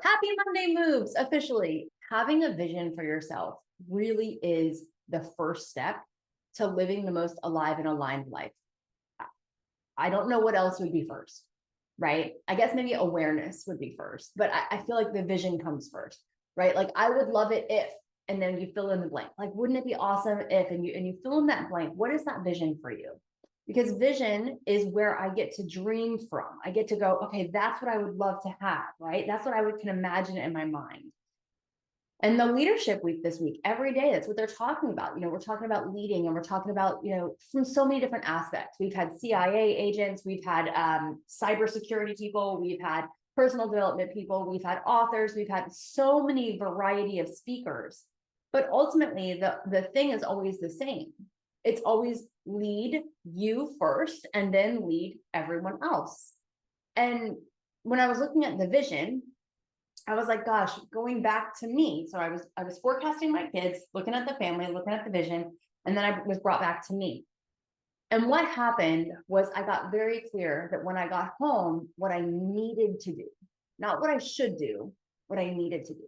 Happy Monday moves officially. Having a vision for yourself really is the first step to living the most alive and aligned life. I don't know what else would be first, right? I guess maybe awareness would be first, but I feel like the vision comes first, right? Like I would love it if, and then you fill in the blank. Like, wouldn't it be awesome if, and you fill in that blank. What is that vision for you? Because vision is where I get to dream from. I get to go, okay, that's what I would love to have, right? That's what can imagine in my mind. And the leadership week this week, every day, that's what they're talking about. We're talking about leading, and we're talking about, from so many different aspects. We've had CIA agents, we've had cybersecurity people, we've had personal development people, we've had authors, we've had so many variety of speakers. But ultimately, the thing is always the same. It's always lead you first and then lead everyone else. And when I was looking at the vision, I was like, gosh, going back to me. So I was forecasting my kids, looking at the family, looking at the vision, and then I was brought back to me. And what happened was I got very clear that when I got home, what I needed to do, not what I should do, what I needed to do.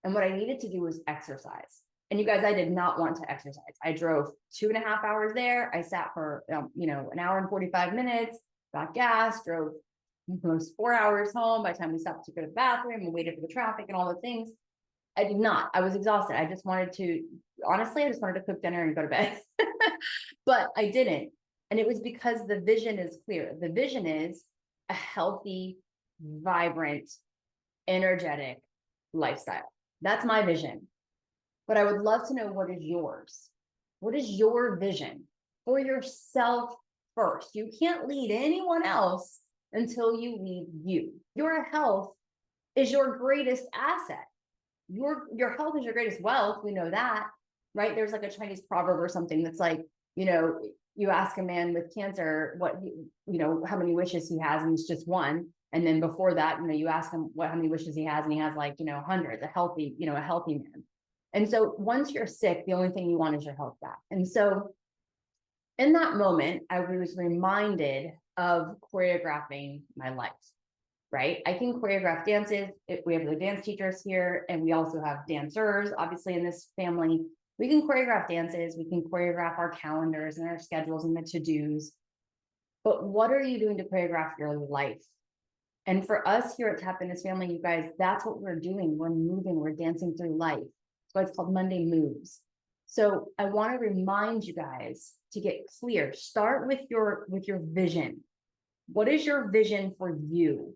And what I needed to do was exercise. And you guys, I did not want to exercise. I drove 2.5 hours there. I sat for, an hour and 45 minutes, got gas, drove almost 4 hours home by the time we stopped to go to the bathroom and waited for the traffic and all the things. I did not. I was exhausted. I just wanted to, honestly, I just wanted to cook dinner and go to bed. But I didn't. And it was because the vision is clear. The vision is a healthy, vibrant, energetic lifestyle. That's my vision. But I would love to know, what is yours? What is your vision for yourself first? You can't lead anyone else until you lead you. Your health is your greatest asset. Your health is your greatest wealth. We know that, right? There's like a Chinese proverb or something that's like, you ask a man with cancer how many wishes he has, and it's just one. And then before that, you ask him how many wishes he has, and he has like, hundreds, a healthy man. And so once you're sick, the only thing you want is your health back. And so in that moment, I was reminded of choreographing my life, right? I can choreograph dances. We have the dance teachers here, and we also have dancers, obviously, in this family. We can choreograph dances. We can choreograph our calendars and our schedules and the to-dos. But what are you doing to choreograph your life? And for us here at Tap Fitness Family, you guys, that's what we're doing. We're moving, we're dancing through life. So it's called Monday Moves. So I want to remind you guys to get clear. Start with your vision. What is your vision for you?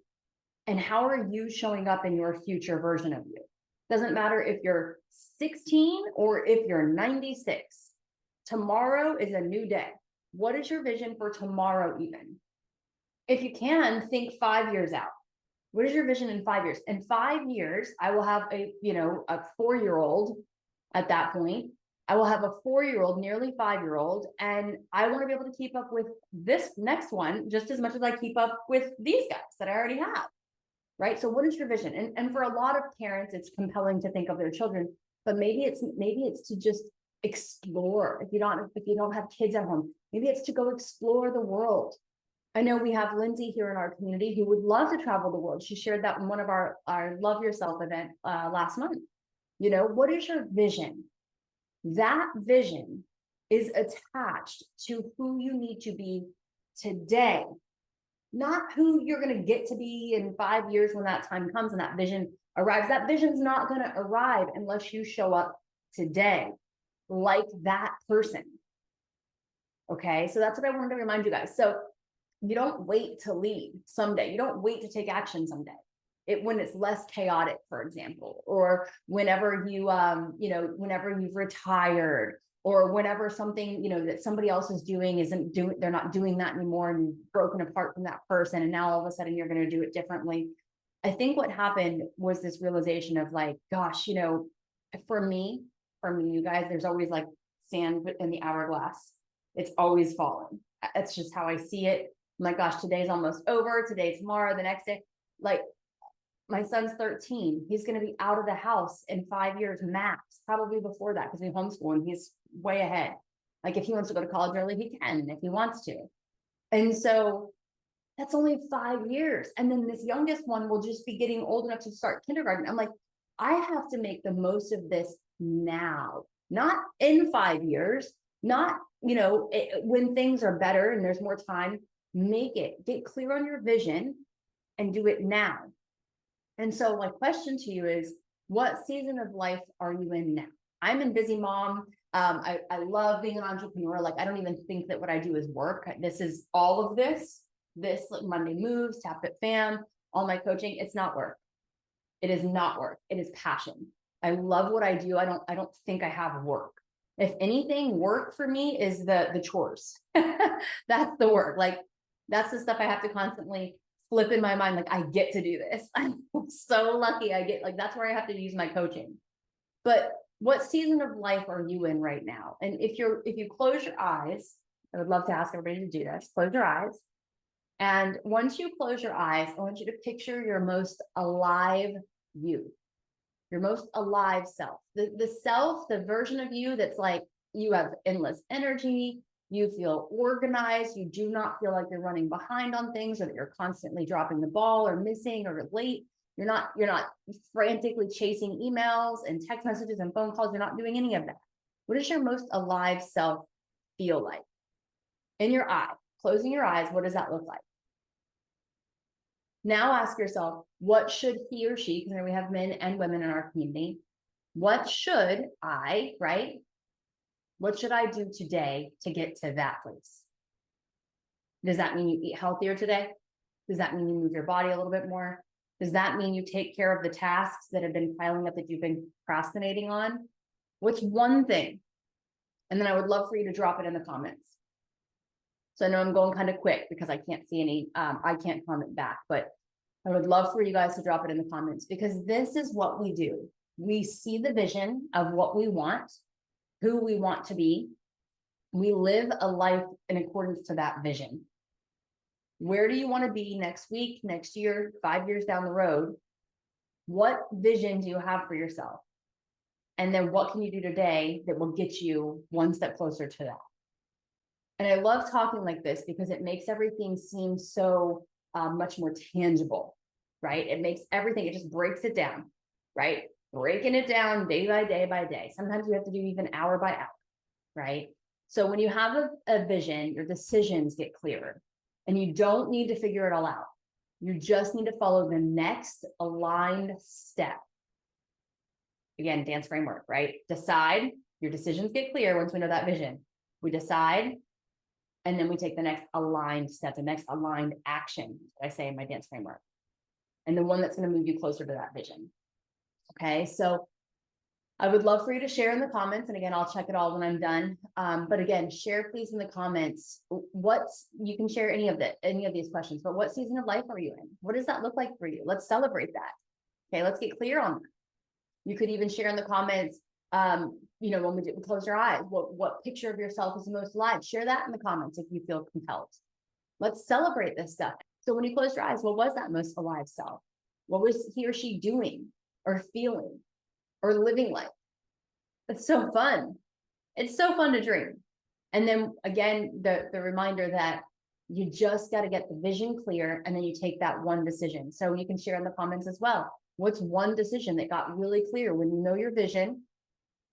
And how are you showing up in your future version of you? Doesn't matter if you're 16 or if you're 96. Tomorrow is a new day. What is your vision for tomorrow even? If you can, think 5 years out. What is your vision in 5 years? In 5 years, I will have a 4-year-old at that point. I will have a 4-year-old, nearly 5-year-old, and I want to be able to keep up with this next one just as much as I keep up with these guys that I already have, right? So what is your vision? And for a lot of parents, it's compelling to think of their children, but maybe it's to just explore. If you don't have kids at home, maybe it's to go explore the world. I know we have Lindsay here in our community who would love to travel the world. She shared that in one of our Love Yourself event last month. What is your vision? That vision is attached to who you need to be today, not who you're going to get to be in 5 years when that time comes and that vision arrives. That vision's not going to arrive unless you show up today like that person. Okay, so that's what I wanted to remind you guys. So you don't wait to lead someday. You don't wait to take action someday. When it's less chaotic, for example, or whenever whenever you've retired, or whenever something, that somebody else is doing they're not doing that anymore, and you've broken apart from that person, and now all of a sudden you're going to do it differently. I think what happened was this realization of like, gosh, for me, you guys, there's always like sand in the hourglass. It's always falling. That's just how I see it. I'm like, gosh, today's almost over. Today, tomorrow, the next day. Like, my son's 13. He's going to be out of the house in 5 years max, probably before that, because we homeschool and he's way ahead. Like, if he wants to go to college early, he can, if he wants to. And so That's only 5 years. And then this youngest one will just be getting old enough to start kindergarten. I'm like, I have to make the most of this now, not in 5 years, not, when things are better and there's more time, get clear on your vision and do it now. And so my question to you is, what season of life are you in now? I'm in busy mom. I love being an entrepreneur. Like, I don't even think that what I do is work. This is all of this like Monday Moves, TapFitFam, all my coaching. It's not work. It is not work. It is passion. I love what I do. I don't think I have work. If anything, work for me is the chores. That's the work. Like, that's the stuff I have to constantly flip in my mind. Like, I get to do this. I'm so lucky. That's where I have to use my coaching. But what season of life are you in right now? And if you close your eyes, I would love to ask everybody to do this. Close your eyes. And once you close your eyes, I want you to picture your most alive you, your most alive self, the version of you that's like, you have endless energy, you feel organized, you do not feel like you're running behind on things, or that you're constantly dropping the ball or missing or late. You're not frantically chasing emails and text messages and phone calls. You're not doing any of that. What does your most alive self feel like? In your eye, closing your eyes, what does that look like? Now ask yourself, what should he or she, because we have men and women in our community, what should I do today to get to that place? Does that mean you eat healthier today? Does that mean you move your body a little bit more? Does that mean you take care of the tasks that have been piling up that you've been procrastinating on? What's one thing? And then I would love for you to drop it in the comments. So I know I'm going kind of quick because I can't see any, I can't comment back, but I would love for you guys to drop it in the comments, because this is what we do. We see the vision of what we want, who we want to be. We live a life in accordance to that vision. Where do you want to be next week, next year, 5 years down the road? What vision do you have for yourself? And then what can you do today that will get you one step closer to that? And I love talking like this because it makes everything seem so much more tangible, right? It makes everything, it just breaks it down, right? Breaking it down day by day by day. Sometimes we have to do even hour by hour, right? So when you have a vision, your decisions get clearer, and you don't need to figure it all out. You just need to follow the next aligned step. Again, dance framework, right? Decide, your decisions get clear once we know that vision. We decide, and then we take the next aligned step, the next aligned action, I say in my dance framework, and the one that's going to move you closer to that vision. Okay, so I would love for you to share in the comments. And again, I'll check it all when I'm done. But again, share please in the comments. You can share any of these questions, but what season of life are you in? What does that look like for you? Let's celebrate that. Okay, let's get clear on that. You could even share in the comments, when we close your eyes, what picture of yourself is the most alive? Share that in the comments if you feel compelled. Let's celebrate this stuff. So when you close your eyes, what was that most alive self? What was he or she doing or feeling or living like? It's so fun. It's so fun to dream. And then again, the reminder that you just got to get the vision clear, and then you take that one decision. So you can share in the comments as well. What's one decision that got really clear when you know your vision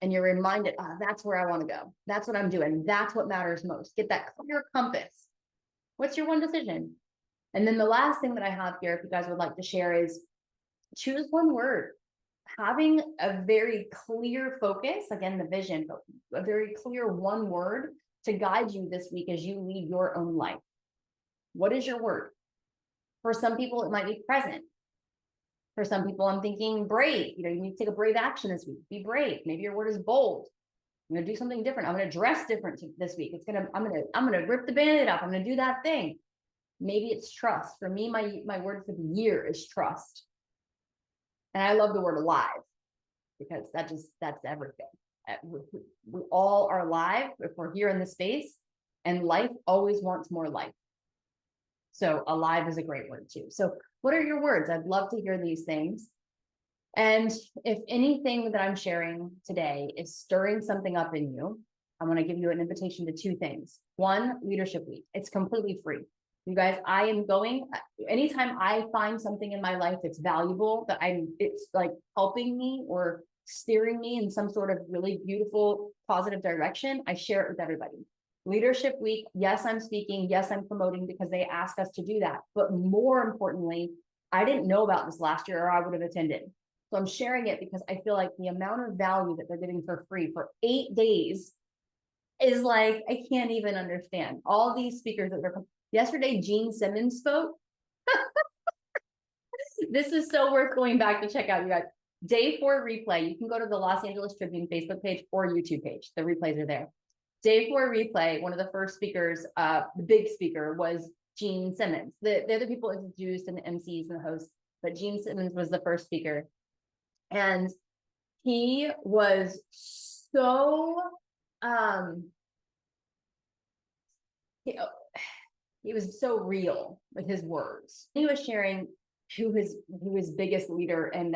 and you're reminded, oh, that's where I want to go. That's what I'm doing. That's what matters most. Get that clear compass. What's your one decision? And then the last thing that I have here, if you guys would like to share, is choose one word. Having a very clear focus, again, the vision, but a very clear one word to guide you this week as you lead your own life. What is your word? For some people, it might be present. For some people, I'm thinking brave. You need to take a brave action this week. Be brave. Maybe your word is bold. I'm going to do something different. I'm going to dress different this week. I'm going to rip the Band-Aid off. I'm going to do that thing. Maybe it's trust. For me, my word for the year is trust. And I love the word alive, because that's everything. We all are alive if we're here in the space, and life always wants more life. So alive is a great word too. So what are your words? I'd love to hear these things. And if anything that I'm sharing today is stirring something up in you, I want to give you an invitation to two things. One, Leadership Week. It's completely free. You guys, I am going, anytime I find something in my life that's valuable, that it's like helping me or steering me in some sort of really beautiful, positive direction, I share it with everybody. Leadership Week, yes, I'm speaking, yes, I'm promoting because they ask us to do that. But more importantly, I didn't know about this last year or I would have attended. So I'm sharing it because I feel like the amount of value that they're getting for free for 8 days is like, I can't even understand. All these speakers that they're, yesterday, Gene Simmons spoke. This is so worth going back to check out, you guys. Day 4 replay. You can go to the Los Angeles Tribune Facebook page or YouTube page. The replays are there. Day 4 replay. One of the first speakers, the big speaker, was Gene Simmons. The other people introduced and the MCs and the hosts, but Gene Simmons was the first speaker. And he was so, he was so real with his words. He was sharing who his biggest leader and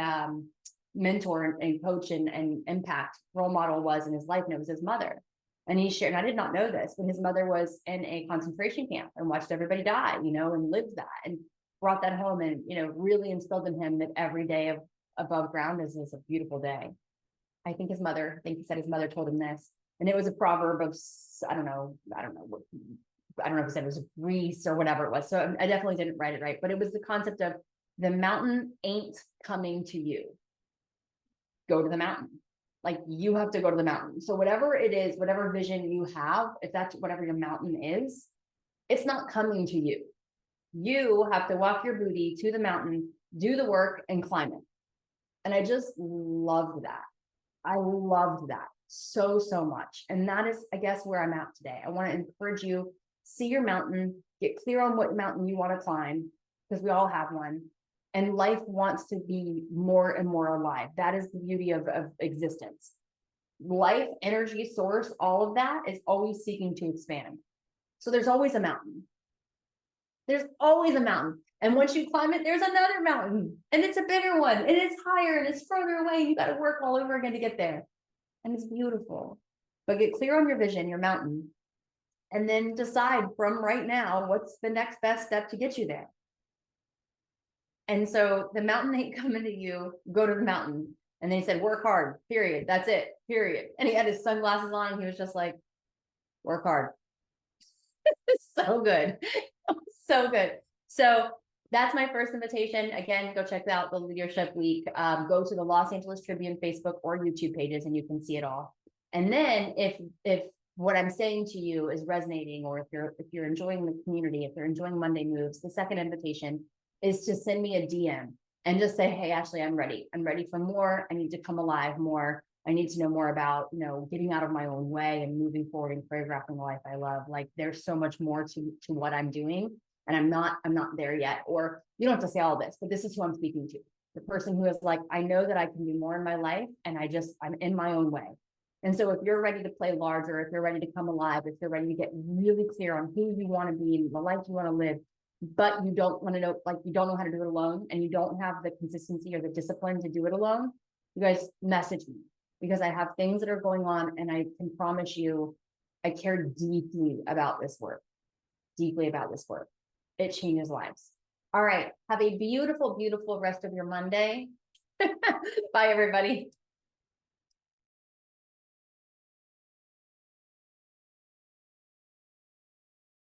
mentor and coach and impact role model was in his life, and it was his mother. And he shared, and I did not know this, but his mother was in a concentration camp and watched everybody die, and lived that and brought that home and, really instilled in him that every day above ground is a beautiful day. I think he said his mother told him this, and it was a proverb of, I don't know if he said it was Greece or whatever it was. So I definitely didn't write it right, but it was the concept of the mountain ain't coming to you. Go to the mountain. Like, you have to go to the mountain. So whatever it is, whatever vision you have, if that's whatever your mountain is, it's not coming to you. You have to walk your booty to the mountain, do the work, and climb it. And I just loved that. I loved that so, so much. And that is, I guess, where I'm at today. I want to encourage you, see your mountain, get clear on what mountain you want to climb, because we all have one. And life wants to be more and more alive. That is the beauty of existence. Life, energy, source, all of that is always seeking to expand. So there's always a mountain. There's always a mountain. And once you climb it, there's another mountain. And it's a bigger one. And it's higher and it's further away. You got to work all over again to get there. And it's beautiful. But get clear on your vision, your mountain. And then decide from right now, what's the next best step to get you there. And so the mountain ain't coming to you, go to the mountain. And they said, work hard, period. That's it, period. And he had his sunglasses on and he was just like, work hard. So good. So good. So that's my first invitation. Again, go check out the Leadership Week. Go to the Los Angeles Tribune Facebook or YouTube pages and you can see it all. And then if what I'm saying to you is resonating, or if you're enjoying the community, if you're enjoying Monday Moves, the second invitation is to send me a DM and just say, hey, Ashley, I'm ready. I'm ready for more. I need to come alive more. I need to know more about, getting out of my own way and moving forward and choreographing the life I love. Like, there's so much more to what I'm doing. And I'm not there yet. Or you don't have to say all this, but this is who I'm speaking to. The person who is like, I know that I can do more in my life and I'm in my own way. And so if you're ready to play larger, if you're ready to come alive, if you're ready to get really clear on who you want to be and the life you want to live, but you don't want to know, you don't know how to do it alone, and you don't have the consistency or the discipline to do it alone, you guys message me, because I have things that are going on, and I can promise you, I care deeply about this work. It changes lives. All right. Have a beautiful, beautiful rest of your Monday. Bye, everybody.